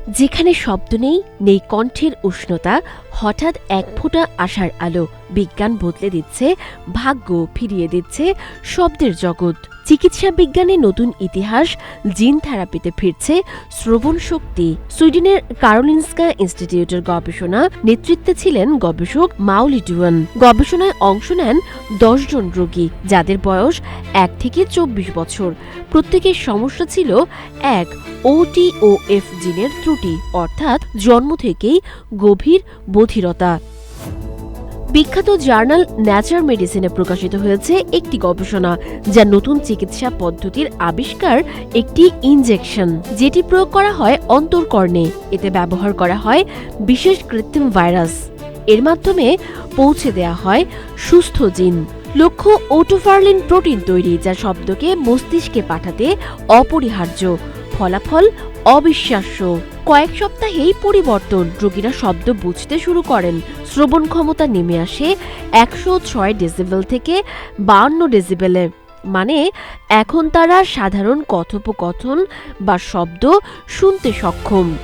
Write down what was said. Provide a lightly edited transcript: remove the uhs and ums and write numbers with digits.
যেখানে শব্দ নেই, নেই কণ্ঠের উষ্ণতা, হঠাৎ এক ফোঁটা আশার আলো। বিজ্ঞান বদলে দিচ্ছে ভাগ্য, ফিরিয়ে দিচ্ছে শব্দের জগৎ। চিকিৎসা বিজ্ঞানে নতুন ইতিহাস, জিন থেরাপিতে ফিরছে শ্রবণ শক্তি। সুইডেনের কারোলিনস্কা ইনস্টিটিউটের গবেষণা নেতৃত্বে ছিলেন গবেষক মাউলি ডুয়ান। গবেষণায় অংশ নেন 10 জন রোগী, যাদের বয়স 1 থেকে 24 বছর। প্রত্যেকের সমস্যা ছিল এক OTOF জিনের ত্রুটি, অর্থাৎ জন্ম থেকেই গভীর বধিরতা। বিখ্যাত জার্নাল ন্যাচার মেডিসিনে প্রকাশিত হয়েছে একটি গবেষণা, যা নতুন চিকিৎসা পদ্ধতির আবিষ্কার, একটি ইনজেকশন যেটি প্রয়োগ করা হয় অন্তঃকর্ণে। এতে ব্যবহার করা হয় বিশেষ কৃত্রিম ভাইরাস। এর মাধ্যমে পৌঁছে দেয়া হয় সুস্থ জিন। লক্ষ্য ওটোফারলিন প্রোটিন তৈরি, যা শব্দকে মস্তিষ্কে পাঠাতে অপরিহার্য। ফলাফল অবিশ্বাস্য। কয়েক সপ্তাহেই পরিবর্তন। রোগীরা শব্দ বুঝতে শুরু করেন। শ্রবণ ক্ষমতা নেমে আসে 106 ডেসিবেল থেকে 52 ডেসিবেলে। মানে এখন তারা সাধারণ কথোপকথন বা শব্দ শুনতে সক্ষম।